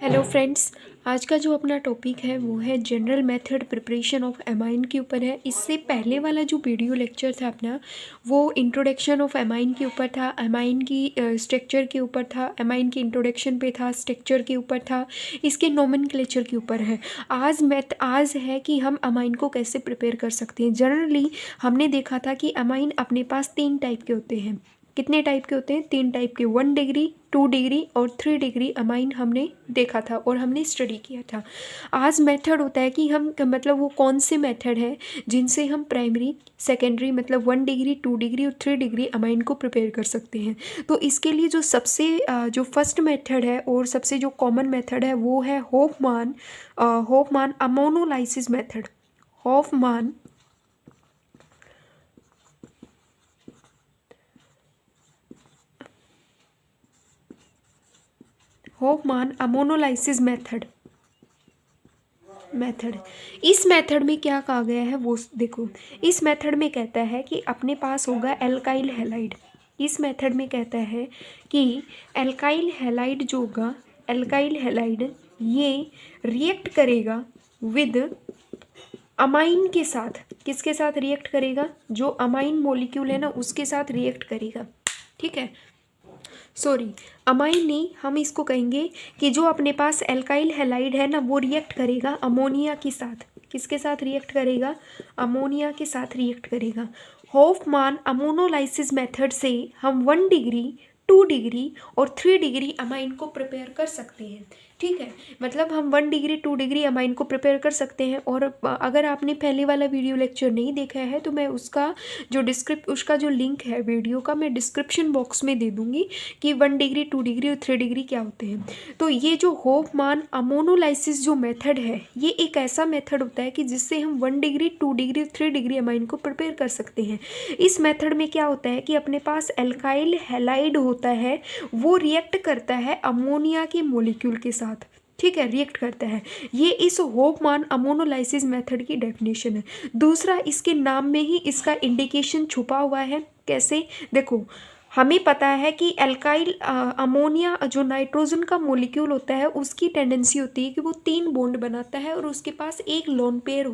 Hello friends, आज का जो अपना टॉपिक है वो है general method preparation of amine के ऊपर है। इससे पहले वाला जो वीडियो लेक्चर था अपना वो इंट्रोडक्शन ऑफ एमाइन के ऊपर था, एमाइन की स्ट्रक्चर के ऊपर था, एमाइन की इंट्रोडक्शन पे था, स्ट्रक्चर के ऊपर था, इसके नोमेनक्लेचर के ऊपर है। आज है कि हम एमाइन को कैसे प्रिपेयर कर सकते हैं। जनरली हमने देखा था कि एमाइन अपने पास 3 टाइप के होते हैं। कितने टाइप के होते हैं? 3 टाइप के, 1 डिग्री, 2 डिग्री और 3 डिग्री अमाइन हमने देखा था और हमने स्टडी किया था। आज मेथड होता है कि हम मतलब वो कौन से मेथड है जिनसे हम प्राइमरी, सेकेंडरी मतलब 1 डिग्री, 2 डिग्री और 3 डिग्री अमाइन को प्रिपेयर कर सकते हैं। तो इसके लिए जो सबसे जो फर्स्ट मेथड है और सबसे जो कॉमन मेथड है वो है होफमान अमोनोलाइसिस मेथड। होफमान ammonolysis method. इस मेथड में क्या कहा गया है वो देखो। इस मेथड में कहता है कि अपने पास होगा एल्काइल हैलाइड। इस मेथड में कहता है कि एल्काइल हैलाइड जो होगा, एल्काइल हैलाइड ये रिएक्ट करेगा विद अमाइन के साथ। किसके साथ रिएक्ट करेगा? जो अमाइन मॉलिक्यूल है ना उसके साथ रिएक्ट करेगा। ठीक है, सॉरी अमाइन नहीं, हम इसको कहेंगे कि जो अपने पास एल्काइल हैलाइड है ना वो रिएक्ट करेगा अमोनिया के साथ। किसके साथ रिएक्ट करेगा? अमोनिया के साथ रिएक्ट करेगा। होफमान अमोनोलाइसिस मेथड से हम 1 डिग्री, 2 डिग्री और 3 डिग्री अमाइन को प्रिपेयर कर सकते हैं। ठीक है, मतलब हम 1 डिग्री, 2 डिग्री अमाइन को प्रिपेयर कर सकते हैं। और अगर आपने पहले वाला वीडियो लेक्चर नहीं देखा है तो मैं उसका जो लिंक है वीडियो का मैं डिस्क्रिप्शन बॉक्स में दे दूँगी कि 1 डिग्री, 2 डिग्री और 3 डिग्री क्या होते हैं। तो ये जो होफमान अमोनोलाइसिस जो मेथड है ये एक ऐसा मेथड होता है कि जिससे हम 1 डिग्री, 2 डिग्री और 3 डिग्री अमाइन को प्रिपेयर कर सकते हैं। इस मेथड में क्या होता है कि अपने पास एल्काइल हैलाइड होता है, वो रिएक्ट करता है अमोनिया के मॉलिक्यूल के साथ। ठीक है, रिएक्ट करता है। ये इस होफमान अमोनोलाइसिस मेथड की डेफिनेशन है। दूसरा, इसके नाम में ही इसका इंडिकेशन छुपा हुआ है। कैसे? देखो, हमें पता है कि एल्काइल अमोनिया जो नाइट्रोजन का मॉलिक्यूल होता है उसकी टेंडेंसी होती है कि वो 3 बॉन्ड बनाता है और उसके पास एक लोन पेयर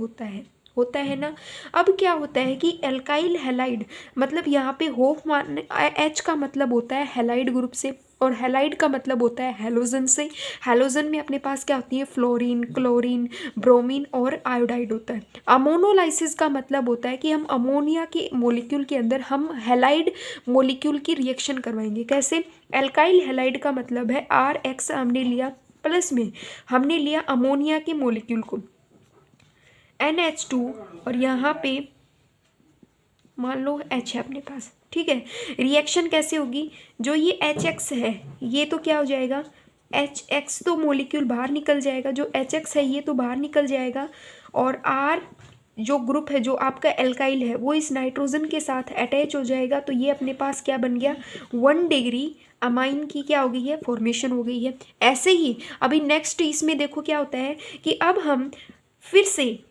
होता है ना। अब क्या होता है कि एल्काइल हैलाइड मतलब यहाँ पे होफमान एच का मतलब होता है हैलाइड ग्रुप से और हैलाइड का मतलब होता है हैलोजन से। हैलोजन में अपने पास क्या होती है? फ्लोरीन, क्लोरीन, ब्रोमीन और आयोडाइड होता है। अमोनोलाइसिस का मतलब होता है कि हम अमोनिया के मॉलिक्यूल के अंदर हम हैलाइड मॉलिक्यूल की रिएक्शन करवाएंगे। कैसे? एल्काइल हैलाइड का मतलब है RX हमने लिया, प्लस में हमने लिया अमोनिया के मॉलिक्यूल को NH2 और यहाँ पे मान लो H है अपने पास। ठीक है, रिएक्शन कैसे होगी? जो ये HX है ये तो क्या हो जाएगा? HX तो मॉलिक्यूल बाहर निकल जाएगा, जो HX है ये तो बाहर निकल जाएगा और R जो ग्रुप है जो आपका एल्काइल है वो इस नाइट्रोजन के साथ अटैच हो जाएगा। तो ये अपने पास क्या बन गया? 1 डिग्री अमाइन की क्या हो गई है? फॉर्मेशन हो गई है। ऐसे ही अभी नेक्स्ट इसमें देखो क्या होता है कि अब हम फिर से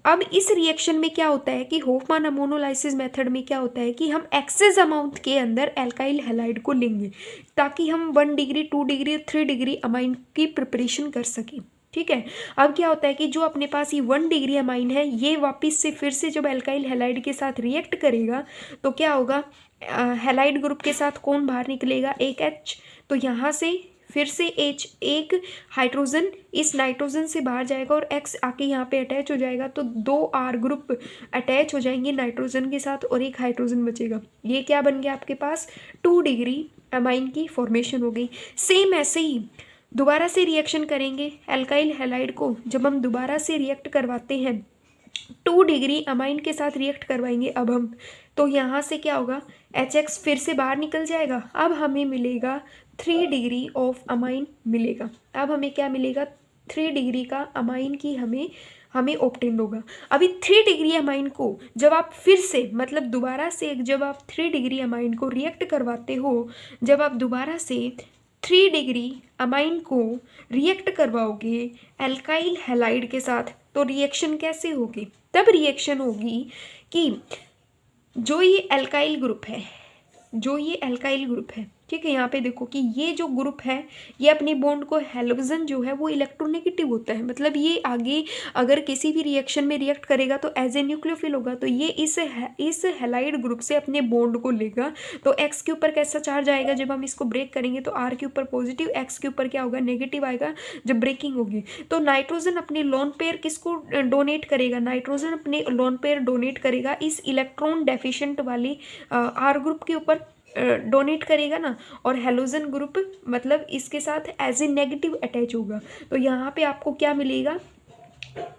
अब इस रिएक्शन में क्या होता है कि होफमान अमोनोलाइसिस मेथड में क्या होता है कि हम एक्सेस अमाउंट के अंदर एल्काइल हैलाइड को लेंगे ताकि हम 1 डिग्री, 2 डिग्री, 3 डिग्री अमाइन की प्रिपरेशन कर सकें। ठीक है, अब क्या होता है कि जो अपने पास ये 1 डिग्री अमाइन है ये वापस से फिर से जब एल्काइल हैलाइड के साथ रिएक्ट करेगा तो क्या होगा? हैलाइड ग्रुप के साथ कौन बाहर निकलेगा? एक H। तो यहाँ से फिर से H, एक हाइड्रोजन इस नाइट्रोजन से बाहर जाएगा और X आके यहाँ पे अटैच हो जाएगा। तो 2 R ग्रुप अटैच हो जाएंगे नाइट्रोजन के साथ और एक हाइड्रोजन बचेगा। ये क्या बन गया आपके पास? 2 डिग्री अमाइन की फॉर्मेशन हो गई। सेम ऐसे ही दोबारा से रिएक्शन करेंगे एल्काइल हैलाइड को। जब हम दोबारा से रिएक्ट करवाते हैं 2 डिग्री अमाइन के साथ रिएक्ट करवाएंगे अब हम, तो यहाँ से क्या होगा? HX फिर से बाहर निकल जाएगा। अब हमें मिलेगा 3 डिग्री ऑफ अमाइन मिलेगा। अब हमें क्या मिलेगा? 3 डिग्री का अमाइन की हमें ऑब्टेन होगा। अभी 3 डिग्री अमाइन को जब आप फिर से मतलब दोबारा से जब आप 3 डिग्री अमाइन को रिएक्ट करवाते हो, जब आप दोबारा से 3 डिग्री अमाइन को रिएक्ट करवाओगे एल्काइल हैलाइड के साथ तो रिएक्शन कैसे होगी? तब रिएक्शन होगी कि जो ये एल्काइल ग्रुप है ठीक है। यहाँ पे देखो कि ये जो ग्रुप है ये अपने बॉन्ड को, हैलोजन जो है वो इलेक्ट्रोनेगेटिव होता है, मतलब ये आगे अगर किसी भी रिएक्शन में रिएक्ट करेगा तो एज ए न्यूक्लियोफिल होगा, तो ये इस हैलाइड ग्रुप से अपने बॉन्ड को लेगा। तो एक्स के ऊपर कैसा चार्ज आएगा जब हम इसको ब्रेक करेंगे, तो आर के ऊपर पॉजिटिव, एक्स के ऊपर क्या होगा, नेगेटिव आएगा जब ब्रेकिंग होगी। तो नाइट्रोजन अपने लोन पेयर किसको डोनेट करेगा, नाइट्रोजन अपने लोन पेयर डोनेट करेगा इस इलेक्ट्रॉन डेफिशिएंट वाली आर ग्रुप के ऊपर डोनेट करेगा ना, और हेलोजन ग्रुप मतलब इसके साथ एज ए नेगेटिव अटैच होगा। तो यहाँ पे आपको क्या मिलेगा,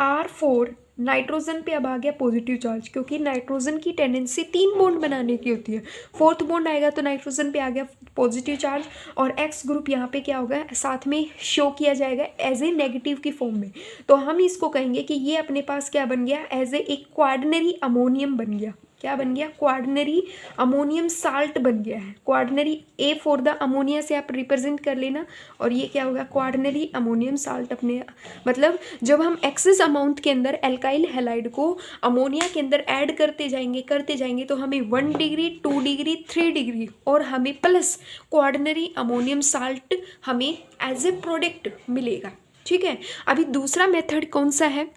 R4 नाइट्रोजन पे अब आ गया पॉजिटिव चार्ज, क्योंकि नाइट्रोजन की टेंडेंसी 3 बॉन्ड बनाने की होती है, 4th बॉन्ड आएगा तो नाइट्रोजन पे आ गया पॉजिटिव चार्ज, और एक्स ग्रुप यहाँ पे क्या होगा, साथ में शो किया जाएगा एज ए नेगेटिव की फॉर्म में। तो हम इसको कहेंगे कि ये अपने पास क्या बन गया, एज ए एक क्वाडर्नरी अमोनियम बन गया। क्या बन गया, क्वाडर्नरी अमोनियम साल्ट बन गया है। क्वाडर्नरी ए फॉर द अमोनिया से आप रिप्रेजेंट कर लेना, और ये क्या होगा, क्वाडर्नरी अमोनियम साल्ट अपने, मतलब जब हम एक्सेस अमाउंट के अंदर एल्काइल हैलाइड को अमोनिया के अंदर ऐड करते जाएंगे तो हमें 1 डिग्री 2 डिग्री 3 डिग्री और हमें प्लस क्वाडर्नरी अमोनियम साल्ट हमें एज ए प्रोडक्ट मिलेगा। ठीक है। अभी दूसरा मेथड कौन सा है,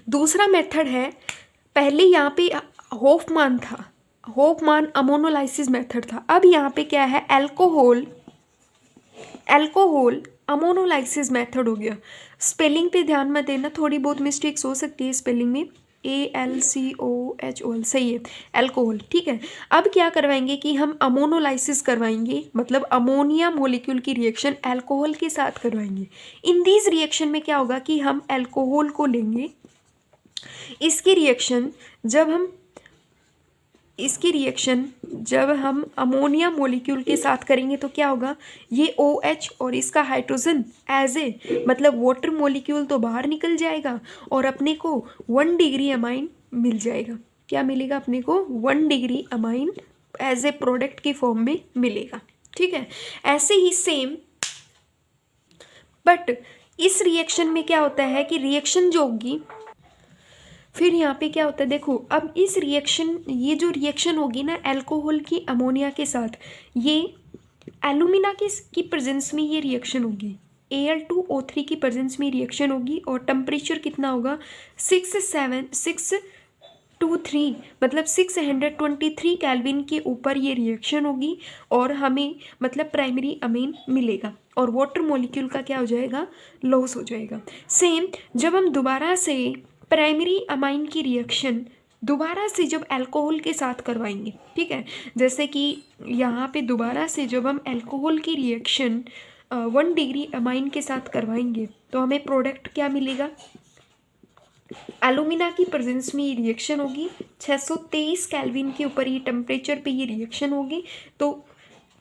दूसरा मेथड है, पहले यहाँ पे होफमान था, होफमान अमोनोलाइसिस मेथड था। अब यहाँ पे क्या है, अल्कोहल अमोनोलाइसिस मेथड हो गया। स्पेलिंग पे ध्यान मत देना, थोड़ी बहुत मिस्टेक्स हो सकती है स्पेलिंग में, ALCOHOL सही है, अल्कोहल। ठीक है। अब क्या करवाएंगे कि हम अमोनोलाइसिस करवाएंगे, मतलब अमोनिया मोलिक्यूल की रिएक्शन अल्कोहल के साथ करवाएंगे। इन दिस रिएक्शन में क्या होगा कि हम अल्कोहल को लेंगे, इसकी रिएक्शन जब हम अमोनिया मोलिक्यूल के साथ करेंगे तो क्या होगा, ये OH और इसका हाइड्रोजन एज ए मतलब वाटर मोलिक्यूल तो बाहर निकल जाएगा, और अपने को 1 डिग्री अमाइन मिल जाएगा। क्या मिलेगा अपने को, 1 degree amine as a product की फॉर्म में मिलेगा। ठीक है। ऐसे ही सेम, बट इस रिएक्शन में क्या होता है कि रिएक्शन जो होगी, फिर यहाँ पे क्या होता है, देखो अब इस रिएक्शन, ये जो रिएक्शन होगी ना अल्कोहल की अमोनिया के साथ, ये एलुमिना की प्रेजेंस में ये रिएक्शन होगी, Al2O3 की प्रेजेंस में रिएक्शन होगी, और टेम्परेचर कितना होगा, 623 मतलब 623 केल्विन के ऊपर ये रिएक्शन होगी, और हमें मतलब प्राइमरी अमीन मिलेगा, और वाटर मॉलिक्यूल का क्या हो जाएगा, लॉस हो जाएगा। सेम जब हम दोबारा से प्राइमरी अमाइन की रिएक्शन दोबारा से जब अल्कोहल के साथ करवाएंगे, ठीक है, जैसे कि यहाँ पे दोबारा से जब हम अल्कोहल की रिएक्शन 1 डिग्री अमाइन के साथ करवाएंगे तो हमें प्रोडक्ट क्या मिलेगा, एलुमिना की प्रेजेंस में ये रिएक्शन होगी, 623 केल्विन के ऊपर ये टेम्परेचर पे ये रिएक्शन होगी। तो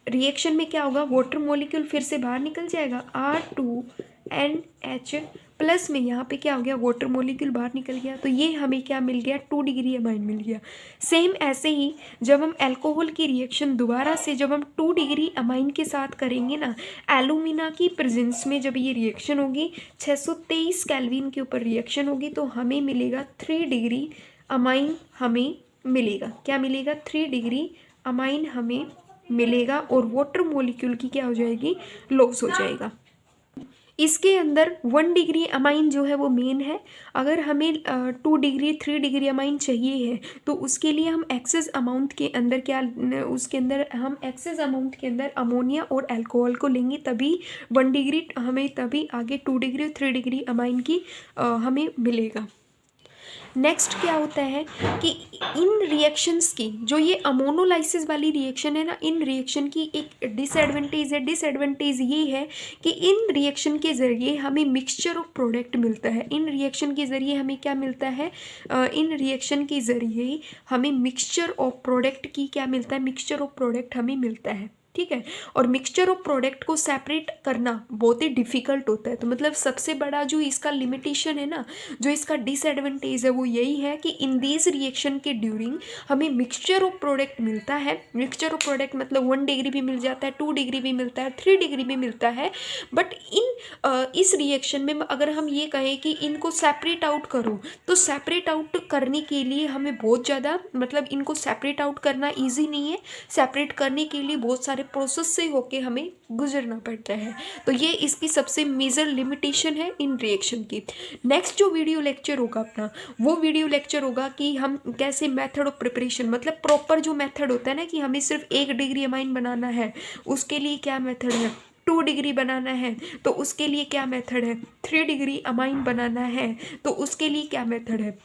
रिएक्शन में क्या होगा, वाटर मॉलिक्यूल फिर से बाहर निकल जाएगा, R2NH प्लस में यहाँ पे क्या हो गया, वाटर मॉलिक्यूल बाहर निकल गया, तो ये हमें क्या मिल गया, 2 डिग्री अमाइन मिल गया। सेम ऐसे ही जब हम अल्कोहल की रिएक्शन दोबारा से जब हम 2 डिग्री अमाइन के साथ करेंगे ना, एलुमिना की प्रेजेंस में जब ये रिएक्शन होगी, 623 केल्विन के ऊपर रिएक्शन होगी, तो हमें मिलेगा 3 डिग्री अमाइन हमें मिलेगा। क्या मिलेगा, 3 डिग्री अमाइन हमें मिलेगा, और वाटर मॉलिक्यूल की क्या हो जाएगी, लॉस हो जाएगा। इसके अंदर 1 डिग्री अमाइन जो है वो मेन है। अगर हमें 2 डिग्री 3 डिग्री अमाइन चाहिए है तो उसके लिए हम एक्सेस अमाउंट के अंदर हम एक्सेस अमाउंट के अंदर अमोनिया और अल्कोहल को लेंगे, तभी 1 डिग्री हमें तभी आगे 2 डिग्री 3 डिग्री अमाइन की हमें मिलेगा। नेक्स्ट क्या होता है कि इन रिएक्शंस की, जो ये अमोनोलाइसिस वाली रिएक्शन है ना, इन रिएक्शन की एक डिसएडवांटेज ये है कि इन रिएक्शन के ज़रिए हमें मिक्सचर ऑफ प्रोडक्ट मिलता है। इन रिएक्शन के ज़रिए हमें क्या मिलता है, इन रिएक्शन के ज़रिए हमें मिक्सचर ऑफ प्रोडक्ट की क्या मिलता है, मिक्सचर ऑफ प्रोडक्ट हमें मिलता है। ठीक है। और मिक्सचर ऑफ प्रोडक्ट को सेपरेट करना बहुत ही डिफ़िकल्ट होता है। तो मतलब सबसे बड़ा जो इसका लिमिटेशन है ना, जो इसका डिसएडवांटेज है, वो यही है कि इन दिस रिएक्शन के ड्यूरिंग हमें मिक्सचर ऑफ प्रोडक्ट मिलता है। मिक्सचर ऑफ प्रोडक्ट मतलब 1 डिग्री भी मिल जाता है, 2 डिग्री भी मिलता है, 3 डिग्री भी मिलता है। बट इस रिएक्शन में अगर हम ये कहें कि इनको सेपरेट आउट करो, तो सेपरेट आउट करने के लिए हमें बहुत ज़्यादा, मतलब इनको सेपरेट आउट करना ईजी नहीं है। सेपरेट करने के लिए बहुत सारे प्रोसेस से होके हमें गुजरना पड़ता है। तो ये इसकी सबसे मेजर लिमिटेशन है इन रिएक्शन की। नेक्स्ट जो वीडियो लेक्चर होगा अपना, वो वीडियो लेक्चर होगा कि हम कैसे मेथड ऑफ प्रिपरेशन, मतलब प्रॉपर जो मेथड होता है ना कि हमें सिर्फ 1 डिग्री अमाइन बनाना है, उसके लिए क्या मेथड है, 2 डिग्री बनाना है तो उसके लिए क्या मेथड है, 3 डिग्री अमाइन बनाना है तो उसके लिए क्या मेथड है।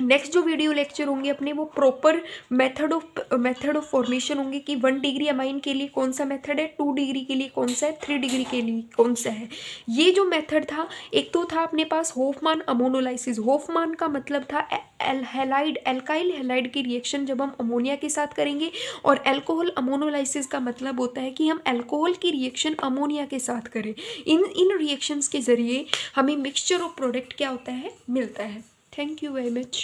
नेक्स्ट जो वीडियो लेक्चर होंगे अपने वो प्रॉपर मेथड ऑफ फॉर्मेशन होंगे कि 1 डिग्री अमाइन के लिए कौन सा मेथड है, 2 डिग्री के लिए कौन सा है, 3 डिग्री के लिए कौन सा है। ये जो मेथड था, एक तो था अपने पास होफमान अमोनोलाइसिस। होफमान का मतलब था एल्काइल हैलाइड की रिएक्शन जब हम अमोनिया के साथ करेंगे, और एल्कोहल अमोनोलाइसिस का मतलब होता है कि हम एल्कोहल की रिएक्शन अमोनिया के साथ करें। इन रिएक्शंस के जरिए हमें मिक्सचर ऑफ प्रोडक्ट क्या होता है, मिलता है। Thank you very much.